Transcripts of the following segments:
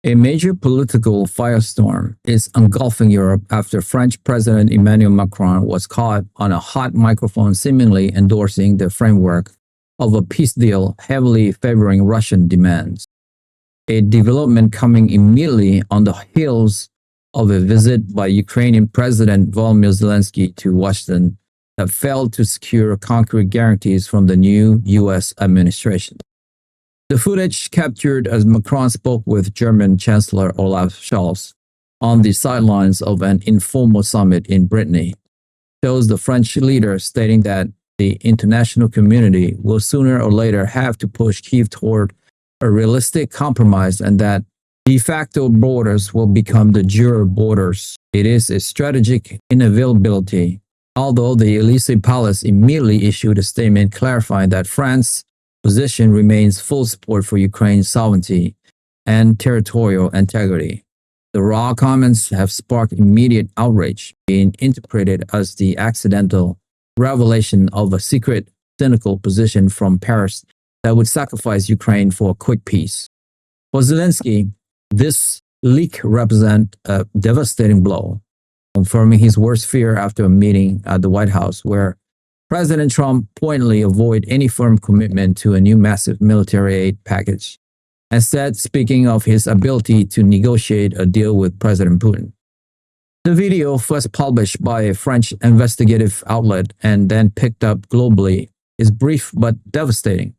A major political firestorm is engulfing Europe after French President Emmanuel Macron was caught on a hot microphone seemingly endorsing the framework of a peace deal heavily favoring Russian demands. A development coming immediately on the heels of a visit by Ukrainian President Volodymyr Zelensky to Washington that failed to secure concrete guarantees from the new U.S. administration. The footage captured as Macron spoke with German Chancellor Olaf Scholz on the sidelines of an informal summit in Brittany shows the French leader stating that the international community will sooner or later have to push Kyiv toward a realistic compromise and that de facto borders will become de jure borders. It is a strategic inevitability, although the Elysee Palace immediately issued a statement clarifying that France's position remains full support for Ukraine's sovereignty and territorial integrity. The raw comments have sparked immediate outrage, being interpreted as the accidental revelation of a secret, cynical position from Paris that would sacrifice Ukraine for a quick peace. For Zelensky, this leak represents a devastating blow, confirming his worst fear after a meeting at the White House where President Trump pointedly avoided any firm commitment to a new massive military aid package, instead speaking of his ability to negotiate a deal with President Putin. The video, first published by a French investigative outlet and then picked up globally, is brief but devastating.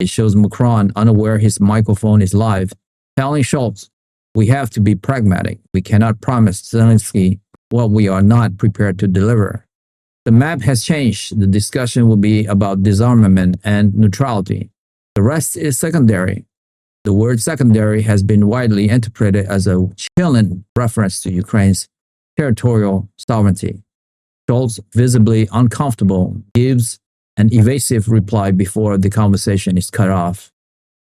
It shows Macron, unaware his microphone is live, telling Scholz, "We have to be pragmatic. We cannot promise Zelensky what we are not prepared to deliver." The map has changed. The discussion will be about disarmament and neutrality. The rest is secondary. The word secondary has been widely interpreted as a chilling reference to Ukraine's territorial sovereignty. Scholz, visibly uncomfortable, gives an evasive reply before the conversation is cut off.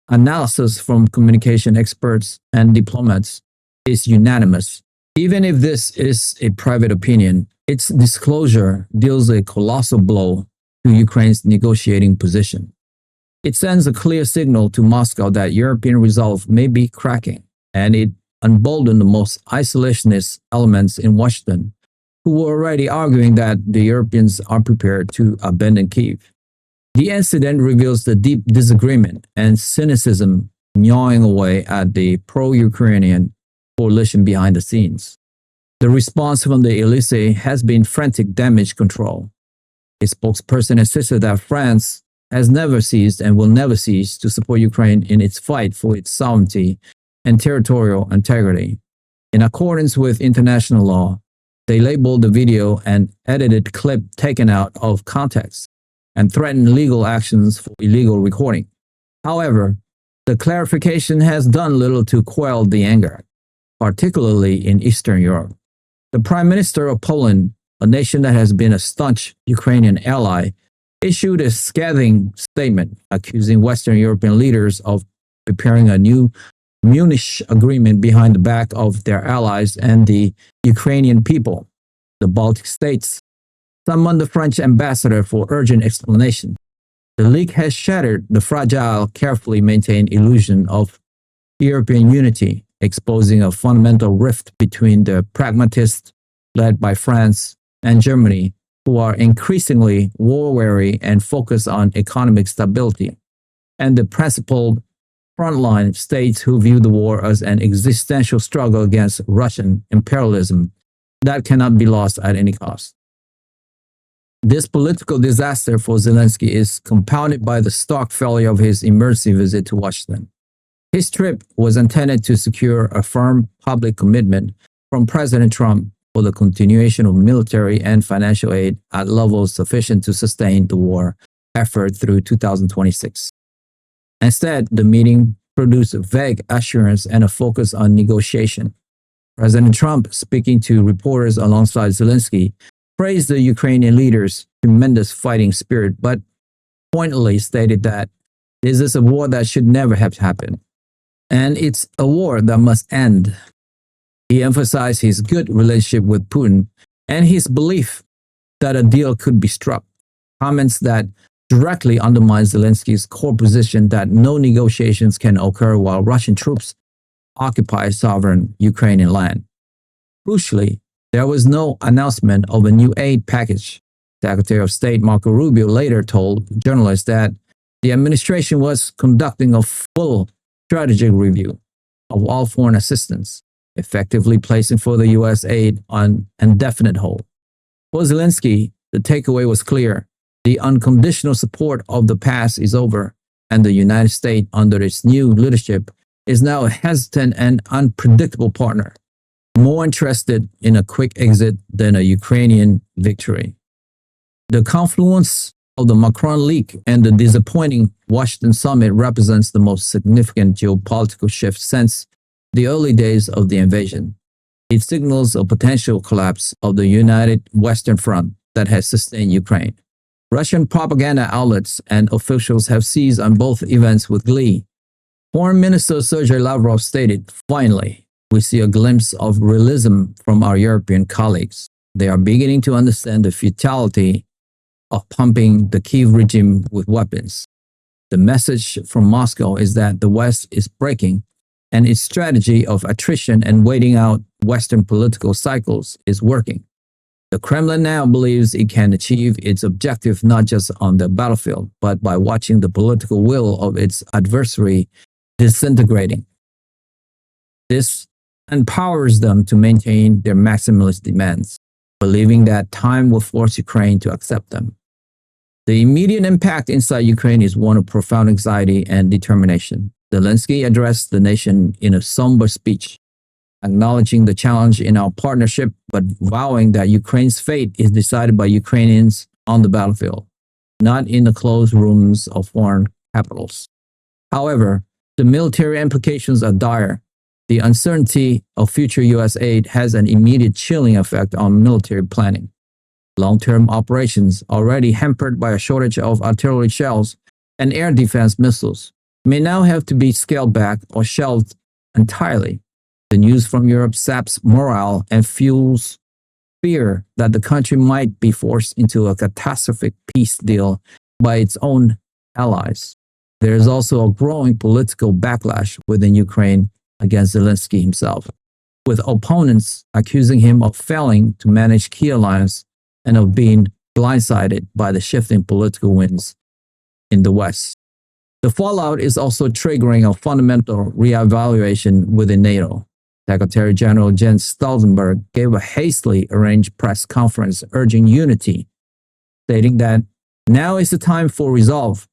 Analysis from communication experts and diplomats is unanimous. Even if this is a private opinion, its disclosure deals a colossal blow to Ukraine's negotiating position. It sends a clear signal to Moscow that European resolve may be cracking, and it emboldened the most isolationist elements in Washington, who were already arguing that the Europeans are prepared to abandon Kyiv. The incident reveals the deep disagreement and cynicism gnawing away at the pro-Ukrainian coalition behind the scenes. The response from the Elysee has been frantic damage control. A spokesperson insisted that France has never ceased and will never cease to support Ukraine in its fight for its sovereignty and territorial integrity. In accordance with international law, they labeled the video an edited clip taken out of context and threatened legal actions for illegal recording. However, the clarification has done little to quell the anger, particularly in Eastern Europe. The Prime Minister of Poland, a nation that has been a staunch Ukrainian ally, issued a scathing statement accusing Western European leaders of preparing a new Munich agreement behind the back of their allies and the Ukrainian people. The Baltic states summoned the French ambassador for urgent explanation. The leak has shattered the fragile, carefully maintained illusion of European unity, exposing a fundamental rift between the pragmatists led by France and Germany, who are increasingly war-weary and focused on economic stability, and the principled frontline states who view the war as an existential struggle against Russian imperialism that cannot be lost at any cost. This political disaster for Zelensky is compounded by the stark failure of his emergency visit to Washington. His trip was intended to secure a firm public commitment from President Trump for the continuation of military and financial aid at levels sufficient to sustain the war effort through 2026. Instead, the meeting produced vague assurance and a focus on negotiation. President Trump, speaking to reporters alongside Zelensky, praised the Ukrainian leaders' tremendous fighting spirit, but pointedly stated that this is a war that should never have happened, and it's a war that must end. He emphasized his good relationship with Putin and his belief that a deal could be struck, comments that directly undermine Zelensky's core position that no negotiations can occur while Russian troops occupy sovereign Ukrainian land. Crucially, there was no announcement of a new aid package. Secretary of State Marco Rubio later told journalists that the administration was conducting a full strategic review of all foreign assistance, effectively placing further U.S. aid on indefinite hold. For Zelensky, the takeaway was clear. The unconditional support of the past is over, and the United States, under its new leadership, is now a hesitant and unpredictable partner, more interested in a quick exit than a Ukrainian victory. The confluence of the Macron leak and the disappointing Washington summit represents the most significant geopolitical shift since the early days of the invasion. It signals a potential collapse of the united Western Front that has sustained Ukraine. Russian propaganda outlets and officials have seized on both events with glee. Foreign Minister Sergei Lavrov stated, "Finally, we see a glimpse of realism from our European colleagues. They are beginning to understand the futility of pumping the Kyiv regime with weapons. The message from Moscow is that the West is breaking, and its strategy of attrition and waiting out Western political cycles is working. The Kremlin now believes it can achieve its objective not just on the battlefield, but by watching the political will of its adversary disintegrating. This empowers them to maintain their maximalist demands, believing that time will force Ukraine to accept them. The immediate impact inside Ukraine is one of profound anxiety and determination. Zelensky addressed the nation in a somber speech, acknowledging the challenge in our partnership, but vowing that Ukraine's fate is decided by Ukrainians on the battlefield, not in the closed rooms of foreign capitals. However, the military implications are dire. The uncertainty of future U.S. aid has an immediate chilling effect on military planning. Long-term operations, already hampered by a shortage of artillery shells and air defense missiles, may now have to be scaled back or shelved entirely. The news from Europe saps morale and fuels fear that the country might be forced into a catastrophic peace deal by its own allies. There is also a growing political backlash within Ukraine against Zelensky himself, with opponents accusing him of failing to manage key alliances and of being blindsided by the shifting political winds in the West. The fallout is also triggering a fundamental reevaluation within NATO. Secretary General Jens Stoltenberg gave a hastily arranged press conference urging unity, stating that now is the time for resolve,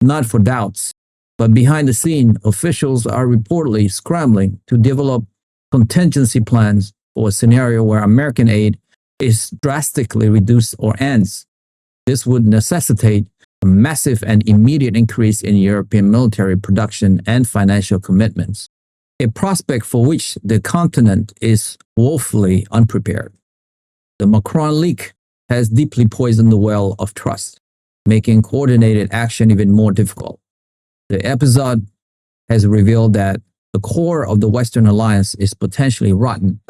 not for doubts. But behind the scene, officials are reportedly scrambling to develop contingency plans for a scenario where American aid is drastically reduced or ends. This would necessitate a massive and immediate increase in European military production and financial commitments, a prospect for which the continent is woefully unprepared. The Macron leak has deeply poisoned the well of trust, making coordinated action even more difficult. The episode has revealed that the core of the Western alliance is potentially rotten,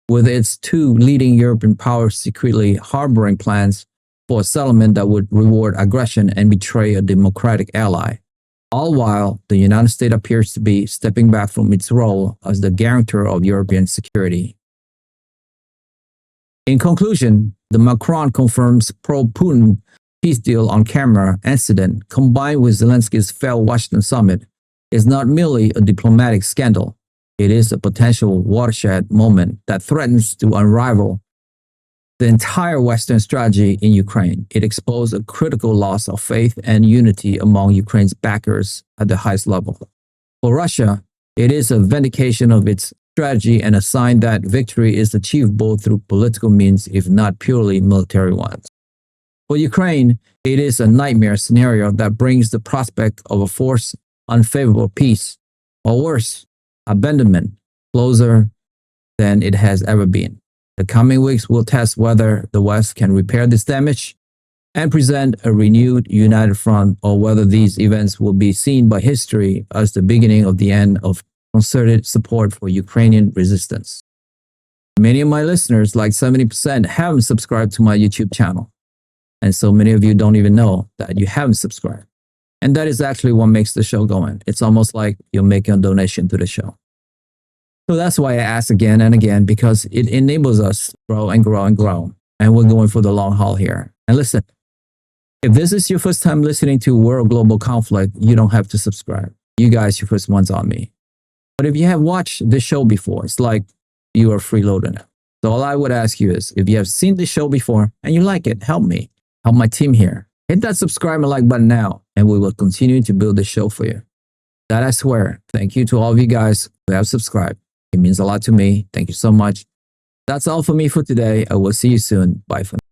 with its two leading European powers secretly harboring plans for a settlement that would reward aggression and betray a democratic ally, all while the United States appears to be stepping back from its role as the guarantor of European security. In conclusion, the Macron confirms pro-Putin peace deal on camera incident combined with Zelensky's failed Washington summit is not merely a diplomatic scandal. It is a potential watershed moment that threatens to unravel the entire Western strategy in Ukraine. It exposed a critical loss of faith and unity among Ukraine's backers at the highest level. For Russia, it is a vindication of its strategy and a sign that victory is achievable through political means, if not purely military ones. For Ukraine, it is a nightmare scenario that brings the prospect of a forced, unfavorable peace, or worse, abandonment, closer than it has ever been. The coming weeks will test whether the West can repair this damage and present a renewed united front, or whether these events will be seen by history as the beginning of the end of concerted support for Ukrainian resistance. Many of my listeners, like 70%, haven't subscribed to my YouTube channel. And so many of you don't even know that you haven't subscribed. And that is actually what makes the show going. It's almost like you're making a donation to the show. So that's why I ask again and again, because it enables us to grow and grow and grow. And we're going for the long haul here. And listen, if this is your first time listening to World Global Conflict, you don't have to subscribe. You guys, your first ones on me. But if you have watched this show before, it's like you are freeloading it. So all I would ask you is, if you have seen this show before and you like it, help me, help my team here. Hit that subscribe and like button now, and we will continue to build this show for you. That I swear. Thank you to all of you guys who have subscribed. It means a lot to me. Thank you so much. That's all for me for today. I will see you soon. Bye for now.